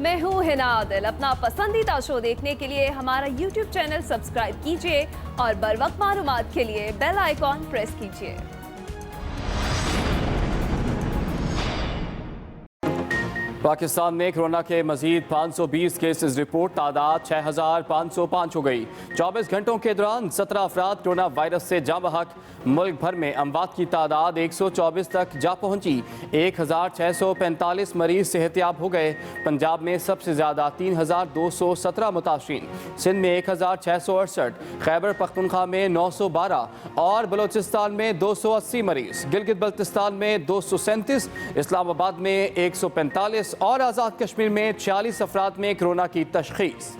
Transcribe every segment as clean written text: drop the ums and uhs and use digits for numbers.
मैं हूँ हिना आदिल। अपना पसंदीदा शो देखने के लिए हमारा YouTube चैनल सब्सक्राइब कीजिए और बर वक्त मालूमात के लिए बेल आइकॉन प्रेस कीजिए। पाकिस्तान में कोरोना के मजीद 520 केसेस रिपोर्ट, तादाद 6505 हो गई। 24 घंटों के दौरान 17 अफराद कोरोना वायरस से जाँ बहक। मुल्क भर में अमवात की तादाद 124 तक जा पहुंची। 1645 मरीज सेहतियाब हो गए। पंजाब में सबसे ज़्यादा 3217 मुतासरीन, सिंध में 1668, खैबर पख्तूनख्वा में 912 और बलोचिस्तान में 280 मरीज, गिलगित बल्तिस्तान में 237, इस्लामाबाद में 145 और आज़ाद कश्मीर में 46 अफराद में कोरोना की तशखीस।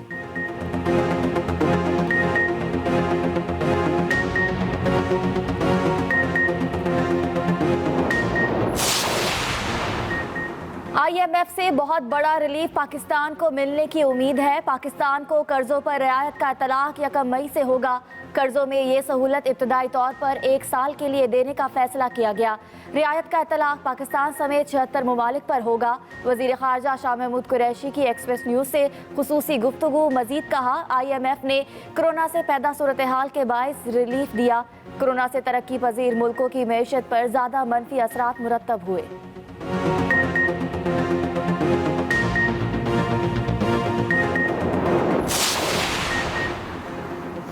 IMF से बहुत बड़ा रिलीफ पाकिस्तान को मिलने की उम्मीद है। पाकिस्तान को कर्जों पर रियायत का इतलाक 1 मई से होगा। कर्जों में ये सहूलत इब्तदाई तौर पर 1 साल के लिए देने का फैसला किया गया। रियायत का इतलाक पाकिस्तान समेत 76 ममालिक पर होगा। वज़ीर ख़ारजा शाह महमूद कुरैशी की एक्सप्रेस न्यूज़ से खुसूसी गुफ्तगू। मजीद कहा, IMF ने कोरोना से पैदा सूरत हाल के बायस रिलीफ दिया। कोरोना से तरक्की पजीर मुल्कों की मैशत पर ज़्यादा मनफी असरात मुरतब हुए।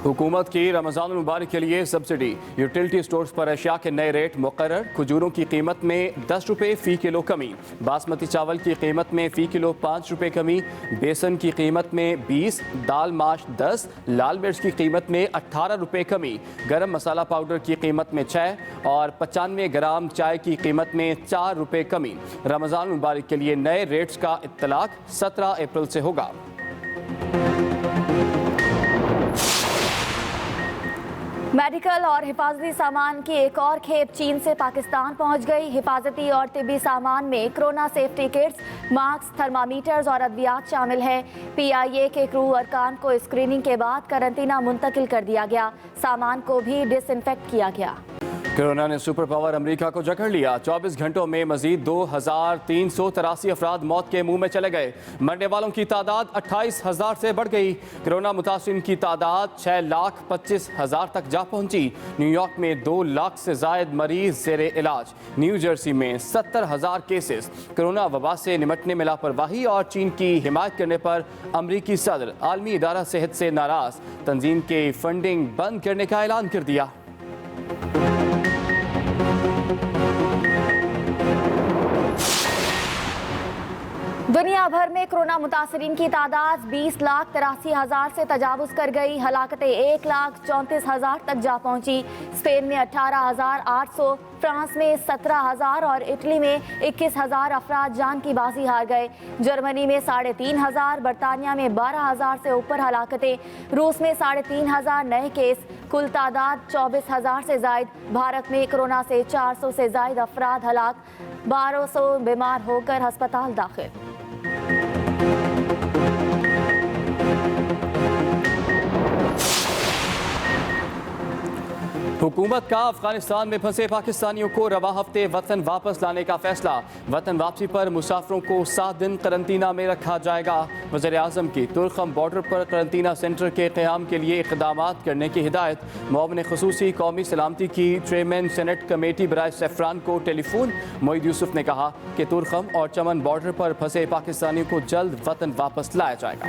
हुकूमत की रमज़ान मुबारक के लिए सब्सिडी। यूटिलिटी स्टोर्स पर अशिया के नए रेट मुकर्रर। खजूरों की कीमत में 10 रुपये फ़ी किलो कमी। बासमती चावल की कीमत में फ़ी किलो 5 रुपये कमी। बेसन की कीमत में 20, दाल माश 10, लाल मिर्च की कीमत में 18 रुपये कमी। गरम मसाला पाउडर की कीमत में 6 और 95 ग्राम चाय की कीमत में 4 रुपये कमी। रमज़ान मुबारक के लिए नए रेट्स का इत्तलाक 17 अप्रैल से होगा। मेडिकल और हिफाजती सामान की एक और खेप चीन से पाकिस्तान पहुंच गई। हिफाजती और तिब्बी सामान में corona safety kits, mask, thermometers और अद्वियात शामिल हैं। PIA के क्रू अरकान को स्क्रीनिंग के बाद करंतना मुंतकिल कर दिया गया। सामान को भी डिसइंफेक्ट किया गया। कोरोना ने सुपर पावर अमेरिका को जकड़ लिया। 24 घंटों में मजीद 2383 अफराद मौत के मुंह में चले गए। मरने वालों की तादाद 28,000 से बढ़ गई। कोरोना मुतासिरीन की तादाद 6,25,000 तक जा पहुंची। न्यूयॉर्क में 2 लाख से जायद मरीज ज़ेरे इलाज। न्यू जर्सी में 70,000 केसेस। कोरोना वबा से निमटने में लापरवाही और चीन की हिमायत करने पर अमरीकी सदर आलमी इदारा सेहत से नाराज। तंजीम के फंडिंग बंद करने का ऐलान कर दिया। दुनिया भर में कोरोना मुतासरीन की तादाद 20,83,000 से तजावुज कर गई। हलाकतें 1,34,000 तक जा पहुंची। स्पेन में 18,800, फ्रांस में 17,000 और इटली में 21,000 अफराद जान की बाजी हार गए। जर्मनी में 3,500, बरतानिया में 12,000 से ऊपर हलाकतें। रूस में 3,500 नए केस। कुल तादाद 24,000 से जायद। भारत में कोरोना से 400 से जायद अफराद हलाक। 1200 बीमार होकर अस्पताल दाखिल। हुकूमत का अफगानिस्तान में फंसे पाकिस्तानियों को रवा हफ्ते वतन वापस लाने का फैसला। वतन वापसी पर मुसाफिरों को 7 दिन करंतना में रखा जाएगा। वज़ीर आज़म की तुर्खम बॉर्डर पर करंतना सेंटर के क़याम के लिए इक़दामात करने की हिदायत। मुआविन ख़ुसूसी कौमी सलामती की चेयरमैन सेनेट कमेटी बराए सफ़रान को टेलीफोन। मोईद यूसुफ ने कहा कि तुर्खम और चमन बॉर्डर पर फंसे पाकिस्तानियों को जल्द वतन वापस लाया जाएगा।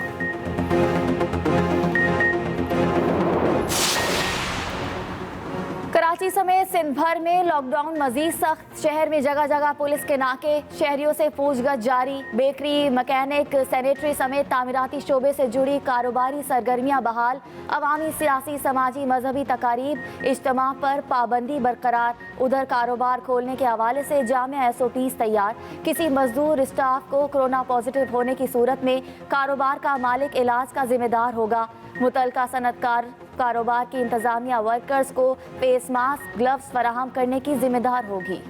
कराची समेत सिंध भर में लॉकडाउन मजीद सख्त। शहर में जगह जगह पुलिस के नाके। शहरियों से पूछगछ जारी। बेकरी, मैकेनिक, सैनिटरी समेत तामीराती शोबे से जुड़ी कारोबारी सरगर्मियां बहाल। अवामी, सियासी, समाजी, मजहबी तकारीब, इज्तिमा पर पाबंदी बरकरार। उधर कारोबार खोलने के हवाले से जामिया SOPs तैयार। किसी मजदूर स्टाफ को कोरोना पॉजिटिव होने की सूरत में कारोबार का मालिक इलाज का जिम्मेदार होगा। मुतलका सनतकार कारोबार की इंतजामिया वर्कर्स को फेस मास्क, ग्लव्स फराहम करने की जिम्मेदार होगी।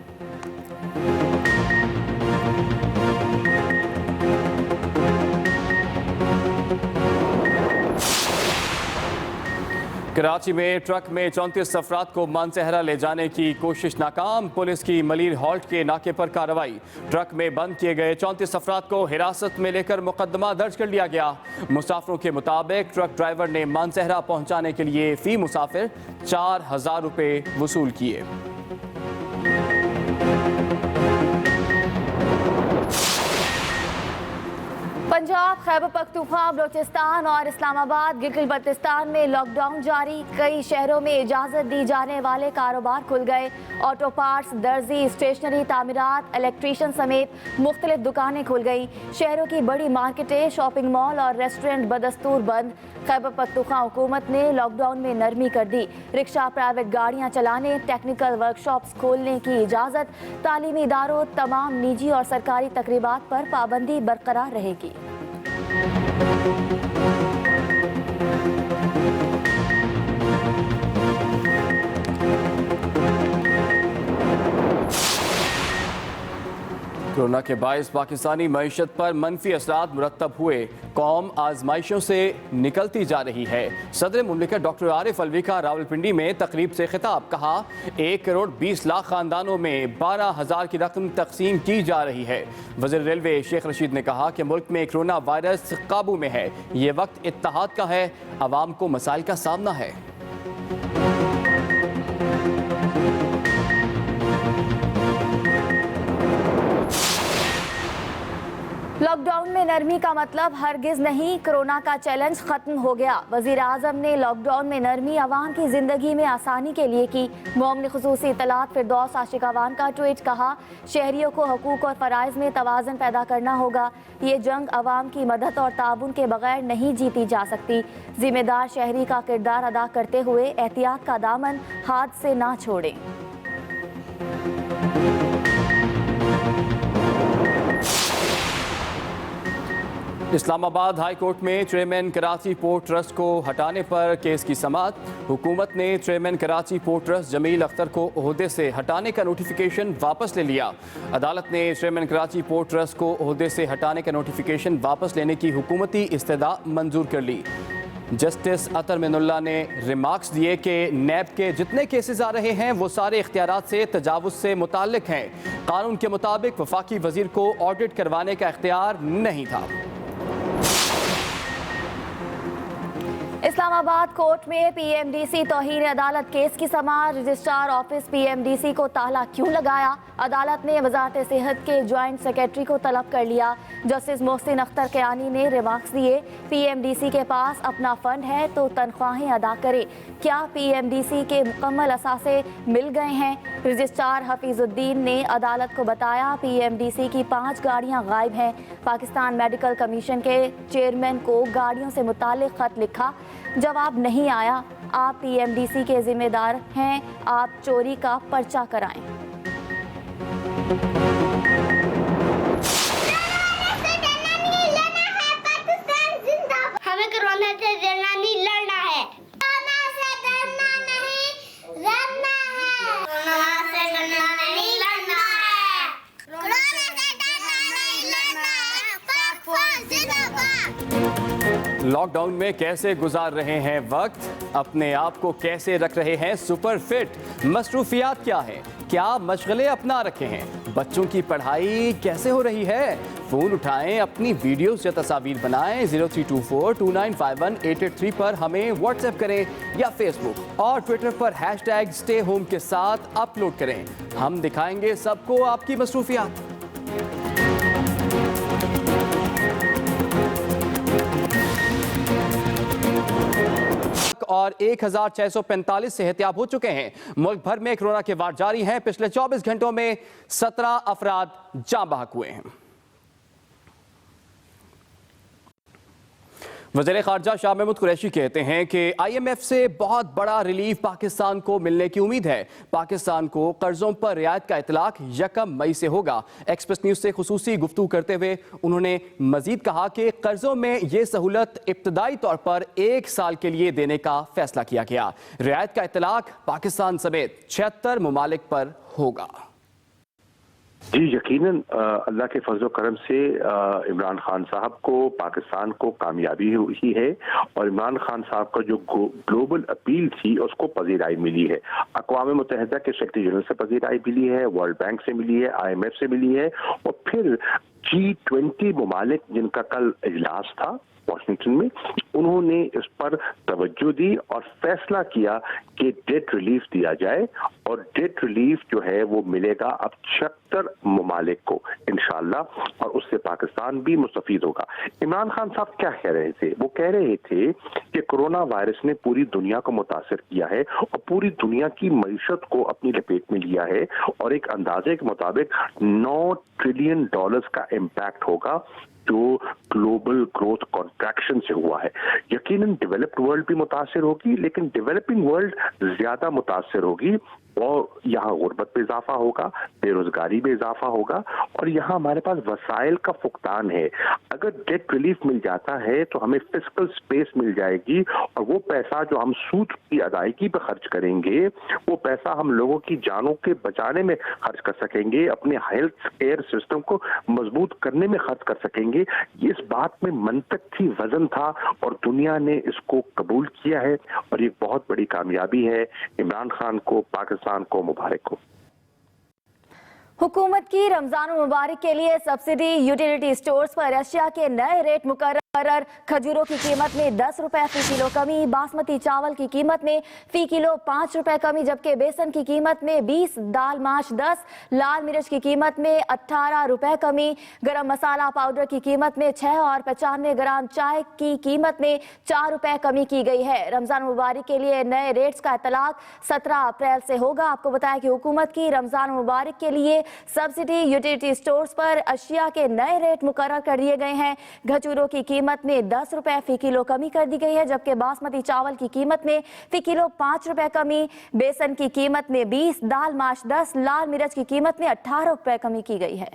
कराची में ट्रक में 34 अफराद को मानसहरा ले जाने की कोशिश नाकाम। पुलिस की मलीर हॉल्ट के नाके पर कार्रवाई। ट्रक में बंद किए गए 34 अफराद को हिरासत में लेकर मुकदमा दर्ज कर लिया गया। मुसाफिरों के मुताबिक ट्रक ड्राइवर ने मानसहरा पहुंचाने के लिए फी मुसाफिर 4000 रुपये वसूल किए। पंजाब, खैबर पख्तूनख्वा, बलोचिस्तान और इस्लामाबाद, गिलगित बल्तिस्तान में लॉकडाउन जारी। कई शहरों में इजाज़त दी जाने वाले कारोबार खुल गए। ऑटो पार्ट्स, दर्जी, स्टेशनरी, तामीरात, इलेक्ट्रीशियन समेत मुख्तलिफ दुकानें खुल गई। शहरों की बड़ी मार्केटें, शॉपिंग मॉल और रेस्टोरेंट बदस्तूर बंद। खैबर पख्तूनख्वा हुकूमत ने लॉकडाउन में नरमी कर दी। रिक्शा, प्राइवेट गाड़ियाँ चलाने, टेक्निकल वर्कशॉप्स खोलने की इजाज़त। तालीमी इदारों, तमाम निजी और सरकारी तकरीबात पर पाबंदी बरकरार रहेगी। कोरोना के बायस पाकिस्तानी मईशत पर मनफी असरात मुरतब हुए। कौम आजमाइशों से निकलती जा रही है। सदर मुमलिकत डॉक्टर आरिफ अलवी का रावलपिंडी में तकरीब से खिताब। कहा 1 करोड़ 20 लाख खानदानों में 12,000 की रकम तकसीम की जा रही है। वज़ीर रेलवे शेख रशीद ने कहा कि मुल्क में कोरोना वायरस काबू में है। ये वक्त इत्तेहाद का है, अवाम को मसाइल का सामना है। लॉकडाउन में नरमी का मतलब हरगिज नहीं, कोरोना का चैलेंज खत्म हो गया। वजीर आजम ने लॉकडाउन में नरमी अवाम की जिंदगी में आसानी के लिए की। मोमन खुसूसी इतलात फिरदौस आशिकावान का ट्वीट। कहा शहरियों को हकूक और फ़राइज़ में तवाज़ुन पैदा करना होगा। ये जंग अवाम की मदद और ताउन के बगैर नहीं जीती जा सकती। जिम्मेदार शहरी का किरदार अदा करते हुए एहतियात का दामन हाथ से ना छोड़ें। इस्लामाबाद हाई कोर्ट में चेयरमैन कराची पोर्ट ट्रस्ट को हटाने पर केस की समाअत। हुकूमत ने chairman Karachi port trust Jamil Akhtar को ओहदे से हटाने का नोटिफिकेशन वापस ले लिया। अदालत ने चेयरमैन कराची पोर्ट ट्रस्ट को ओहदे से हटाने का नोटिफिकेशन वापस लेने की हुकूमती इस्तदा मंजूर कर ली। जस्टिस अतर मिनुल्लाह ने रिमार्क्स दिए कि नैब के जितने केसेस आ रहे हैं वो सारे इख्तियारात से तजावुज़ से मुताल्लिक हैं। कानून के मुताबिक वफाकी वजीर को ऑडिट करवाने का इख्तियार नहीं था। इस्लामाबाद कोर्ट में पीएमडीसी तौहीन अदालत केस की समाअत। रजिस्ट्रार ऑफिस पीएमडीसी को ताला क्यों लगाया? अदालत ने वजारत सेहत के ज्वाइंट सेक्रेटरी को तलब कर लिया। जस्टिस मोहसिन अख्तर कयानी ने रिमार्क्स दिए। पीएमडीसी के पास अपना फंड है तो तनख्वाहें अदा करे। क्या पीएमडीसी के मुकम्मल असासे मिल गए हैं? रजिस्ट्रार हफीजुद्दीन ने अदालत को बताया पीएमडीसी की 5 गाड़ियाँ गायब हैं। पाकिस्तान मेडिकल कमीशन के चेयरमैन को गाड़ियों से मुताल्लिक खत लिखा, जवाब नहीं आया। आप पीएमडीसी के जिम्मेदार हैं, आप चोरी का पर्चा कराएं। हमें कोरोना से डरना नहीं, लड़ना है। कोरोना से डरना नहीं, लड़ना है। कोरोना से डरना नहीं, लड़ना है। कोरोना से डरना नहीं, लड़ना है। पाक जिंदाबाद। लॉकडाउन में कैसे गुजार रहे हैं वक्त? अपने आप को कैसे रख रहे हैं सुपर फिट? मसरूफियात क्या है? क्या मशगले अपना रखे हैं? बच्चों की पढ़ाई कैसे हो रही है? फ़ोन उठाएं, अपनी वीडियोस या तस्वीर बनाएं। 0324295188 पर हमें व्हाट्सएप करें या फेसबुक और ट्विटर पर #स्टे होम के साथ अपलोड करें। हम दिखाएंगे सबको आपकी मसरूफियात। और 1645 सेहतियाब हो चुके हैं। मुल्क भर में कोरोना के वार जारी हैं। पिछले 24 घंटों में 17 अफराद जाँ बहक हुए हैं। वज़ीर ख़ारजा शाह महमूद कुरैशी कहते हैं कि IMF से बहुत बड़ा रिलीफ पाकिस्तान को मिलने की उम्मीद है। पाकिस्तान को कर्जों पर रियायत का इतलाक 1 मई से होगा। एक्सप्रेस न्यूज़ से खुसूसी गुफ्तगू करते हुए उन्होंने मजीद कहा कि कर्जों में ये सहूलत इब्तदाई तौर पर 1 साल के लिए देने का फैसला किया गया। रियायत का इतलाक पाकिस्तान समेत 76 ममालिक पर होगा। जी यकीनन अल्लाह के फजल करम से इमरान खान साहब को पाकिस्तान को कामयाबी हुई है और इमरान खान साहब का जो ग्लोबल अपील थी उसको पजीराई मिली है। अक़वाम मुत्तहिदा के सेक्रेटरी जनरल से पजीराई मिली है, वर्ल्ड बैंक से मिली है, IMF से मिली है और फिर G20 ममालिक जिनका कल इजलास था वाशिंगटन में, उन्होंने इस पर तवज्जो दी और फैसला किया कि डेट रिलीफ दिया जाए और डेट रिलीफ जो है वो मिलेगा अब 76 ममालिक को इंशाल्लाह और उससे पाकिस्तान भी मुस्तफीद होगा। इमरान खान साहब क्या कह रहे थे? वो कह रहे थे कि कोरोना वायरस ने पूरी दुनिया को मुतासर किया है और पूरी दुनिया की मईशत को अपनी लपेट में लिया है और एक अंदाजे के मुताबिक $9 ट्रिलियन का इम्पैक्ट होगा जो ग्लोबल ग्रोथ कॉन्ट्रैक्शन से हुआ है। यकीनन डेवलप्ड वर्ल्ड भी मुतासर होगी, लेकिन डेवलपिंग वर्ल्ड ज्यादा मुतासर होगी और यहाँ गुर्बत में इजाफा होगा, बेरोजगारी में इजाफा होगा और यहाँ हमारे पास वसाइल का फुकदान है। अगर डेट रिलीफ मिल जाता है तो हमें फिस्कल स्पेस मिल जाएगी और वो पैसा जो हम सूद की अदायगी पर खर्च करेंगे वो पैसा हम लोगों की जानों के बचाने में खर्च कर सकेंगे, अपने हेल्थ केयर सिस्टम को मजबूत करने में खर्च कर सकेंगे। इस बात में मंतक थी, वजन था और दुनिया ने इसको कबूल किया है और ये बहुत बड़ी कामयाबी है। इमरान खान को, पाकिस्तान को मुबारक हो। हुकूमत की रमजान मुबारक के लिए सब्सिडी यूटिलिटी स्टोर्स पर अशिया के नए रेट मुकर्रर। खजूरों की कीमत में 10 रुपए फी किलो कमी, बासमती चावल की कीमत में फी किलो 5 रुपए कमी, जबकि बेसन की कीमत में 20, दाल माश 10, लाल मिर्च की कीमत में 18 रुपए कमी, गरम मसाला पाउडर की कीमत में 6 और 95 ग्राम चाय की कीमत में 4 रुपए कमी की गई है। रमजान मुबारक के लिए नए रेट्स का इतलाक 17 अप्रैल से होगा। आपको बताया कि हुकूमत की रमजान मुबारक के लिए सब्सिडी यूटिलिटी स्टोर्स पर अशिया के नए रेट मुकर्रर कर दिए गए हैं। खजूरों की कीमत में 10 रुपए फी किलो कमी कर दी गई है, जबकि बासमती चावल की कीमत में फी किलो 5 रुपए कमी, बेसन की कीमत में 20, दाल माश 10, लाल मिर्च की कीमत में 18 रुपए कमी की गई है।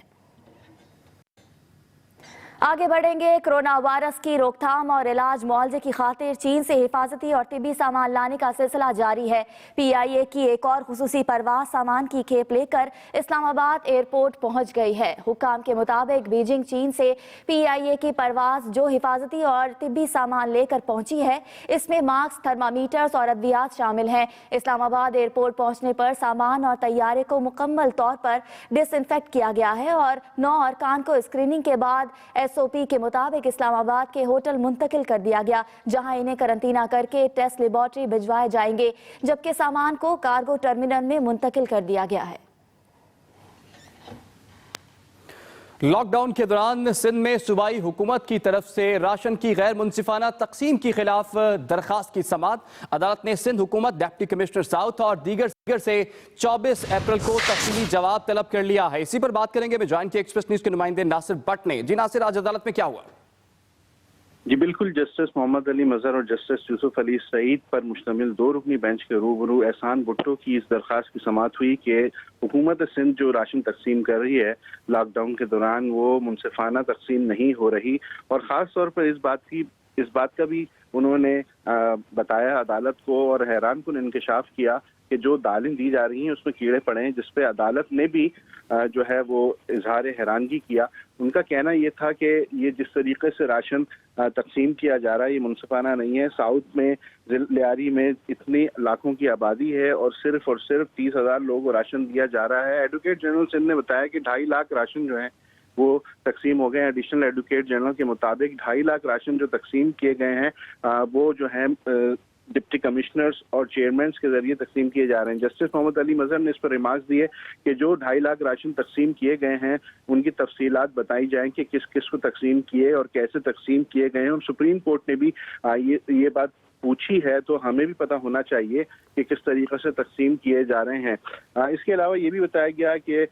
आगे बढ़ेंगे। कोरोना वायरस की रोकथाम और इलाज मुआवजे की खातिर चीन से हिफाजती और तिब्बी सामान लाने का सिलसिला जारी है। PIA की एक और खुसूसी परवाज सामान की खेप लेकर इस्लामाबाद एयरपोर्ट पहुंच गई है। हुक्काम के मुताबिक बीजिंग चीन से PIA की परवाज जो हिफाजती और तिब्बी सामान लेकर पहुंची है, इसमें मास्क, थर्मामीटर्स और अद्वियात शामिल हैं। इस्लामाबाद एयरपोर्ट पहुंचने पर सामान और तैयारे को मुकम्मल तौर पर डिसइंफेक्ट किया गया है और 9 अरकान को स्क्रीनिंग के बाद SOP के मुताबिक इस्लामाबाद के होटल मुंतकिल कर दिया गया, जहां इन्हें करंतना करके टेस्ट लेबॉर्ट्री भिजवाए जाएंगे, जबकि सामान को कार्गो टर्मिनल में मुंतकिल कर दिया गया है। लॉकडाउन के दौरान सिंध में सूबाई हुकूमत की तरफ से राशन की गैर मुनसिफाना तकसीम के खिलाफ दरखास्त की समाअत। अदालत ने सिंध हुकूमत, डिप्टी कमिश्नर साउथ और दीगर से 24 अप्रैल को तफसीली जवाब तलब कर लिया है। इसी पर बात करेंगे। मैं ज्वाइन किया एक्सप्रेस न्यूज के नुमाइंदे नासिर भट्ट ने। जी नासिर, आज अदालत में क्या हुआ? जी बिल्कुल, जस्टिस मोहम्मद अली मजहर और जस्टिस यूसुफ अली सईद पर मुश्तमिल 2 रुकनी बेंच के रूबरू एहसान भुट्टो की इस दरखास्त की समाअत हुई कि हुकूमत सिंध जो राशन तकसीम कर रही है लॉकडाउन के दौरान वो मुनसिफाना तकसीम नहीं हो रही और ख़ास तौर पर इस बात का भी उन्होंने बताया अदालत को और हैरान कुन इंकशाफ किया कि जो दालें दी जा रही हैं उसमें कीड़े पड़े हैं, जिसपे अदालत ने भी जो है वो इजहार हैरानगी किया। उनका कहना ये था कि ये जिस तरीके से राशन तकसीम किया जा रहा है ये मुनसिफाना नहीं है। साउथ में लियारी में इतनी लाखों की आबादी है और सिर्फ 30,000 लोगों को राशन दिया जा रहा है। एडवोकेट जनरल सिंध ने बताया कि 2.5 लाख राशन जो है वो तकसीम हो गए हैं। एडिशनल एडवोकेट जनरल के मुताबिक 2.5 लाख राशन जो तकसीम किए गए हैं वो जो है डिप्टी कमिश्नर्स और चेयरमैन के जरिए तकसीम किए जा रहे हैं। जस्टिस मोहम्मद अली मजहर ने इस पर रिमार्क्स दिए कि जो 2.5 लाख राशन तकसीम किए गए हैं उनकी तफसीलात बताई जाएं कि किस किस को तकसीम किए और कैसे तकसीम किए गए हैं। और सुप्रीम कोर्ट ने भी ये बात पूछी है तो हमें भी पता होना चाहिए कि किस तरीके से तकसीम किए जा रहे हैं। इसके अलावा ये भी बताया गया कि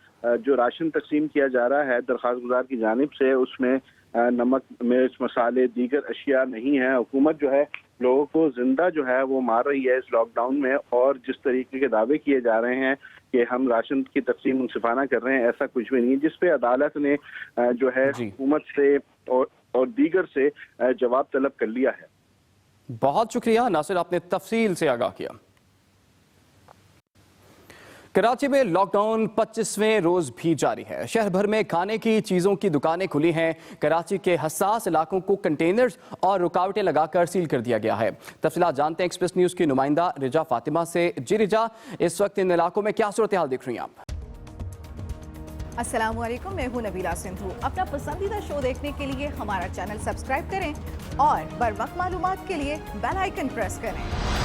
जो राशन तकसीम किया जा रहा है दरख्वास्त गुजार की जानिब से उसमें नमक, मिर्च, मसाले, दीगर अशिया नहीं है। हुकूमत जो है लोगों को जिंदा जो है वो मार रही है इस लॉकडाउन में और जिस तरीके के दावे किए जा रहे हैं कि हम राशन की तकसीम मुनसिफाना कर रहे हैं, ऐसा कुछ भी नहीं है, जिसपे अदालत ने जो है हुकूमत से और दीगर से जवाब तलब कर लिया है। बहुत शुक्रिया नासिर, आपने तफसील से आगाह किया। कराची में लॉकडाउन 25वें रोज भी जारी है। शहर भर में खाने की चीजों की दुकानें खुली हैं। कराची के हसास इलाकों को कंटेनर्स और रुकावटें लगाकर सील कर दिया गया है। तफसीलात जानते हैं एक्सप्रेस न्यूज की नुमाइंदा रिजा फातिमा से। जी रिजा, इस वक्त इन इलाकों में क्या सूरत हाल देख रही हैं आप? अस्सलाम वालेकुम, मैं हूं नबीला सिंधु। अपना पसंदीदा शो देखने के लिए हमारा चैनल सब्सक्राइब करें और बर वक्त मालूमात के लिए बेल आइकन प्रेस करें।